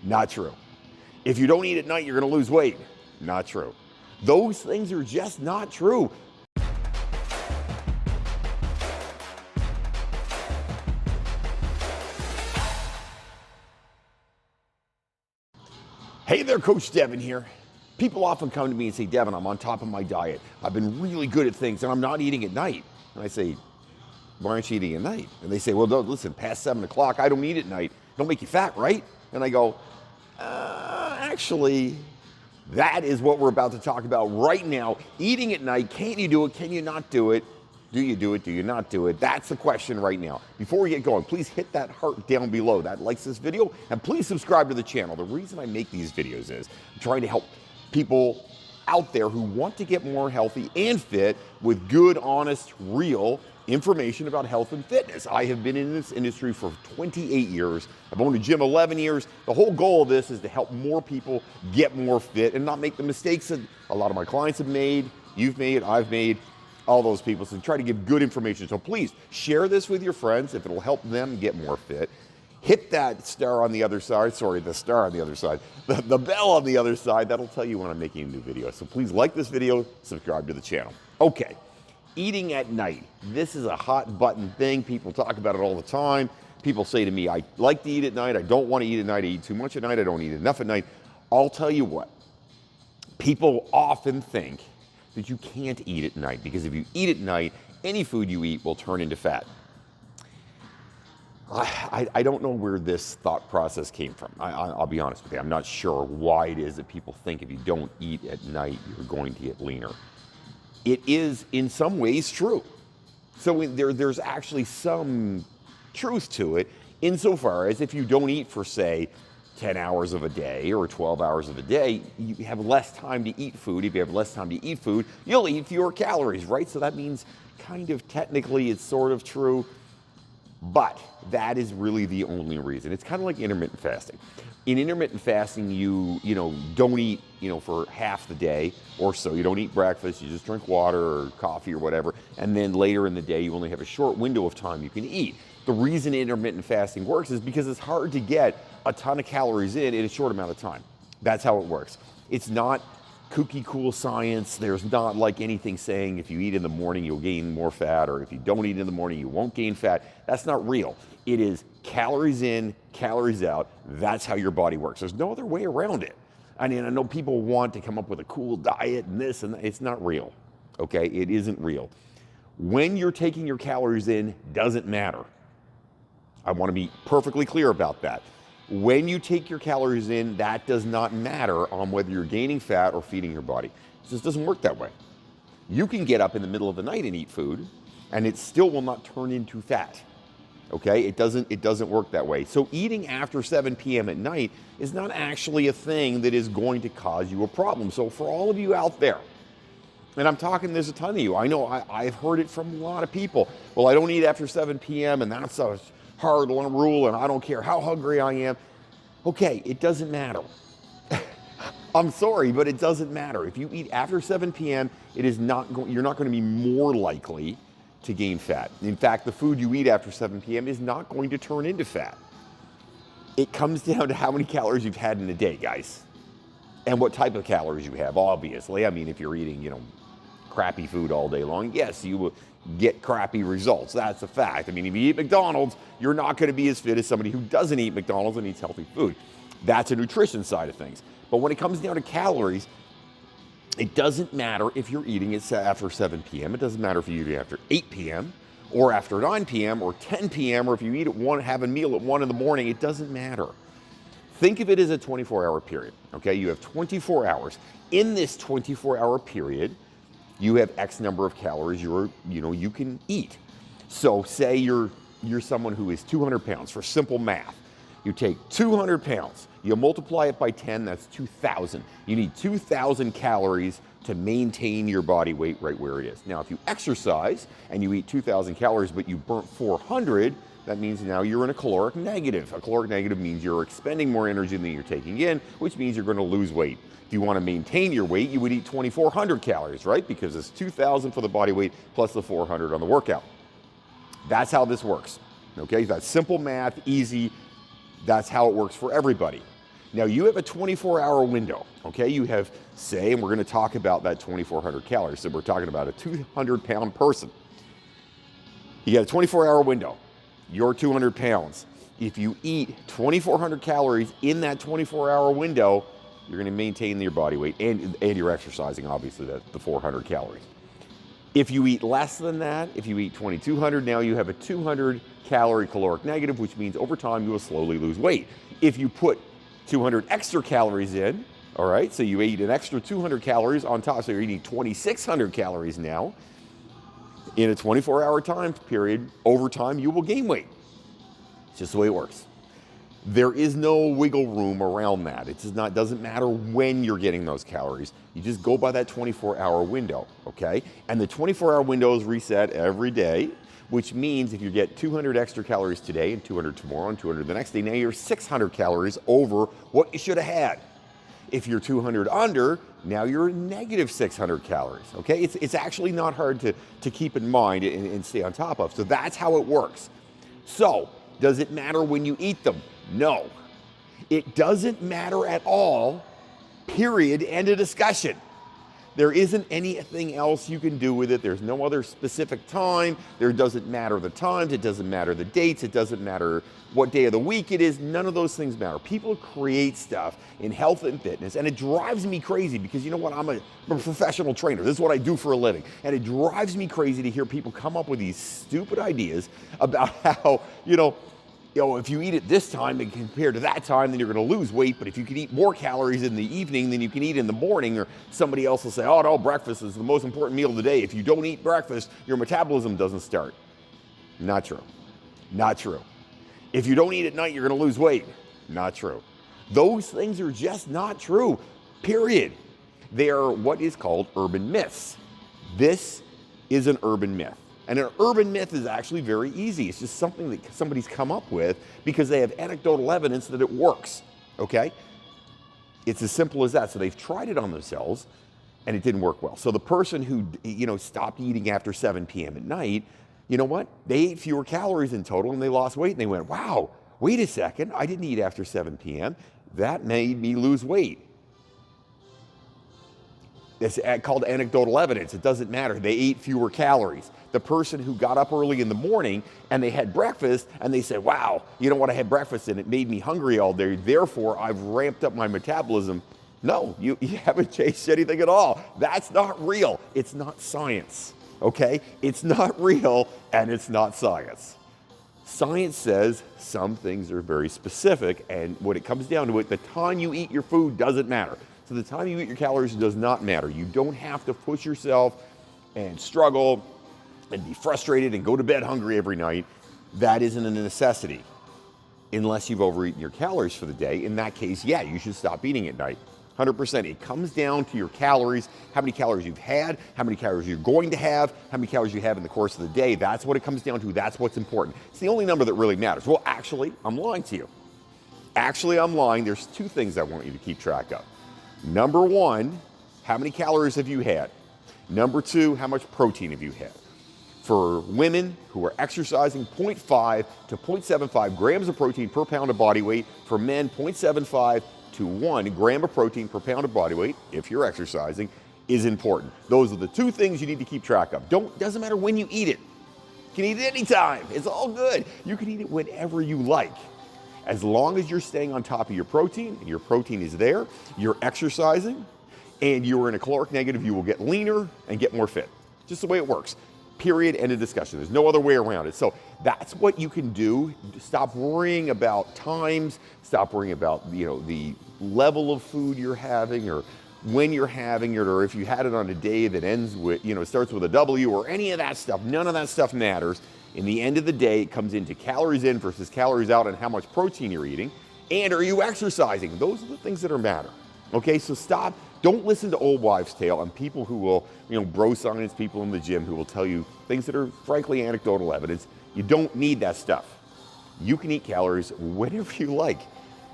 Not true. If you don't eat at night, you're going to lose weight. Not true. Those things are just not true. Hey there, Coach Devin here. People often come to me and say, Devin, I'm on top of my diet. I've been really good at things and I'm not eating at night. And I say, why aren't you eating at night? And they say, well, no, listen, past 7 o'clock, I don't eat at night. Don't make you fat, right? And I go, actually, that is what we're about to talk about right now. Eating at night, can you do it? Can you not do it? Do you do it? Do you not do it? That's the question right now. Before we get going, please hit that heart down below that likes this video, and please subscribe to the channel. The reason I make these videos is I'm trying to help people out there who want to get more healthy and fit with good, honest, real information about health and fitness. I have been in this industry for 28 years. I've owned a gym 11 years. The whole goal of this is to help more people get more fit and not make the mistakes that a lot of my clients have made, you've made, I've made, all those people. So try to give good information. So please share this with your friends if it'll help them get more fit. Hit that star on the other side, the star on the other side, the bell on the other side. That'll tell you when I'm making a new video. So please like this video, subscribe to the channel. Okay, eating at night. This is a hot button thing. People talk about it all the time. People say to me, I like to eat at night. I don't want to eat at night. I eat too much at night. I don't eat enough at night. I'll tell you what, people often think that you can't eat at night because if you eat at night, any food you eat will turn into fat. I don't know where this thought process came from. I'll be honest with you. I'm not sure why it is that people think if you don't eat at night, you're going to get leaner. It is in some ways true. So there's actually some truth to it insofar as if you don't eat for, say, 10 hours of a day or 12 hours of a day, you have less time to eat food. If you have less time to eat food, you'll eat fewer calories, right? So that means kind of technically it's sort of true, but that is really the only reason. It's kind of like intermittent fasting. In intermittent fasting, you don't eat, for half the day or so. You don't eat breakfast, you just drink water or coffee or whatever, and then later in the day, you only have a short window of time you can eat. The reason intermittent fasting works is because it's hard to get a ton of calories in a short amount of time. That's how it works. It's not kooky cool science. There's not like anything saying if you eat in the morning, you'll gain more fat, or if you don't eat in the morning, you won't gain fat. That's not real. It is calories in, calories out. That's how your body works. There's no other way around it. I mean, I know people want to come up with a cool diet and this and that. It's not real, okay? It isn't real. When you're taking your calories in, doesn't matter. I want to be perfectly clear about that. When you take your calories in, that does not matter on whether you're gaining fat or feeding your body. It just doesn't work that way. You can get up in the middle of the night and eat food, and it still will not turn into fat. Okay? It doesn't work that way. So eating after 7 p.m. at night is not actually a thing that is going to cause you a problem. So for all of you out there, and I'm talking, there's a ton of you. I know I've heard it from a lot of people. Well, I don't eat after 7 p.m. and that's a hard rule and I don't care how hungry I am. Okay, it doesn't matter. I'm sorry, but it doesn't matter. If you eat after 7 p.m., you're not going to be more likely to gain fat. In fact, the food you eat after 7 p.m. is not going to turn into fat. It comes down to how many calories you've had in a day, guys. And what type of calories you have, obviously. I mean, if you're eating, crappy food all day long, yes, you will get crappy results. That's a fact. I mean, if you eat McDonald's, you're not going to be as fit as somebody who doesn't eat McDonald's and eats healthy food. That's a nutrition side of things. But when it comes down to calories, it doesn't matter if you're eating it after 7 p.m. It doesn't matter if you eat it after 8 p.m. or after 9 p.m. or 10 p.m. or if you eat at have a meal at 1 in the morning. It doesn't matter. Think of it as a 24-hour period, okay? You have 24 hours. In this 24-hour period, you have X number of calories you can eat. So say you're someone who is 200 pounds, for simple math. You take 200 pounds, you multiply it by 10, that's 2,000. You need 2,000 calories to maintain your body weight right where it is. Now, if you exercise and you eat 2,000 calories, but you burnt 400, that means now you're in a caloric negative. A caloric negative means you're expending more energy than you're taking in, which means you're going to lose weight. If you want to maintain your weight, you would eat 2,400 calories, right? Because it's 2,000 for the body weight plus the 400 on the workout. That's how this works, okay? That's simple math, easy. That's how it works for everybody. Now you have a 24-hour window, okay? You have, say, and we're gonna talk about that 2,400 calories. So we're talking about a 200-pound person. You got a 24-hour window. You're 200 pounds. If you eat 2,400 calories in that 24-hour window, you're gonna maintain your body weight, and you're exercising, obviously, the 400 calories. If you eat less than that, if you eat 2,200, now you have a 200 calorie caloric negative, which means over time you will slowly lose weight. If you put 200 extra calories in, all right, so you eat an extra 200 calories on top, so you're eating 2,600 calories now, in a 24-hour time period, over time you will gain weight. It's just the way it works. There is no wiggle room around that. It doesn't matter when you're getting those calories. You just go by that 24-hour window, okay? And the 24-hour window is reset every day, which means if you get 200 extra calories today and 200 tomorrow and 200 the next day, now you're 600 calories over what you should have had. If you're 200 under, now you're negative 600 calories, okay? It's actually not hard to keep in mind and stay on top of. So that's how it works. So, does it matter when you eat them? No. It doesn't matter at all, period, end of discussion. There isn't anything else you can do with it. There's no other specific time. There doesn't matter the times. It doesn't matter the dates. It doesn't matter what day of the week it is. None of those things matter. People create stuff in health and fitness, and it drives me crazy because you know what? I'm a professional trainer. This is what I do for a living. And it drives me crazy to hear people come up with these stupid ideas about how, if you eat at this time and compared to that time, then you're going to lose weight. But if you can eat more calories in the evening than you can eat in the morning, or somebody else will say, oh, no, breakfast is the most important meal of the day. If you don't eat breakfast, your metabolism doesn't start. Not true. Not true. If you don't eat at night, you're going to lose weight. Not true. Those things are just not true, period. They are what is called urban myths. This is an urban myth. And an urban myth is actually very easy. It's just something that somebody's come up with because they have anecdotal evidence that it works, okay? It's as simple as that. So they've tried it on themselves and it didn't work well. So the person who, stopped eating after 7 p.m. at night, you know what? They ate fewer calories in total and they lost weight and they went, wow, wait a second, I didn't eat after 7 p.m. That made me lose weight. It's called anecdotal evidence. It doesn't matter. They ate fewer calories. The person who got up early in the morning and they had breakfast and they said, wow, you know what, I had breakfast and it made me hungry all day, therefore I've ramped up my metabolism. No, you haven't changed anything at all. That's not real. It's not science, okay? It's not real and it's not science. Science says some things are very specific, and when it comes down to it, the time you eat your food doesn't matter. So the time you eat your calories does not matter. You don't have to push yourself and struggle and be frustrated and go to bed hungry every night. That isn't a necessity unless you've overeaten your calories for the day. In that case, yeah, you should stop eating at night. 100%. It comes down to your calories, how many calories you've had, how many calories you're going to have, how many calories you have in the course of the day. That's what it comes down to. That's what's important. It's the only number that really matters. Well, actually, I'm lying to you. Actually, I'm lying. There's two things I want you to keep track of. Number one, how many calories have you had? Number two, how much protein have you had? For women who are exercising, 0.5 to 0.75 grams of protein per pound of body weight. For men, 0.75 to 1 gram of protein per pound of body weight, if you're exercising, is important. Those are the two things you need to keep track of. Doesn't matter when you eat it. You can eat it anytime. It's all good. You can eat it whenever you like. As long as you're staying on top of your protein is there, you're exercising, and you're in a caloric negative, you will get leaner and get more fit. Just the way it works. Period, end of discussion. There's no other way around it. So that's what you can do. Stop worrying about times, stop worrying about the level of food you're having or when you're having it, or if you had it on a day that ends with, starts with a W or any of that stuff. None of that stuff matters. In the end of the day, it comes into calories in versus calories out and how much protein you're eating. And are you exercising? Those are the things that matter. Okay, so stop. Don't listen to old wives' tale and people who will, bro science people in the gym who will tell you things that are frankly anecdotal evidence. You don't need that stuff. You can eat calories whenever you like.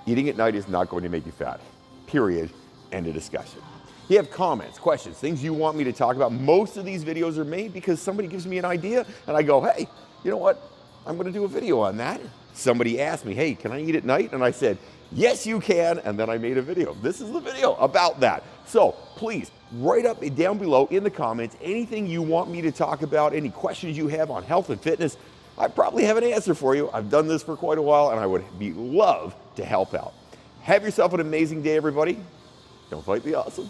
Eating at night is not going to make you fat. Period. End of discussion. You have comments, questions, things you want me to talk about. Most of these videos are made because somebody gives me an idea and I go, hey, you know what? I'm going to do a video on that. Somebody asked me, hey, can I eat at night? And I said, Yes, you can. And then I made a video. This is the video about that. So please write up down below in the comments anything you want me to talk about, any questions you have on health and fitness. I probably have an answer for you. I've done this for quite a while and I would love to help out. Have yourself an amazing day, everybody. Don't fight the awesome.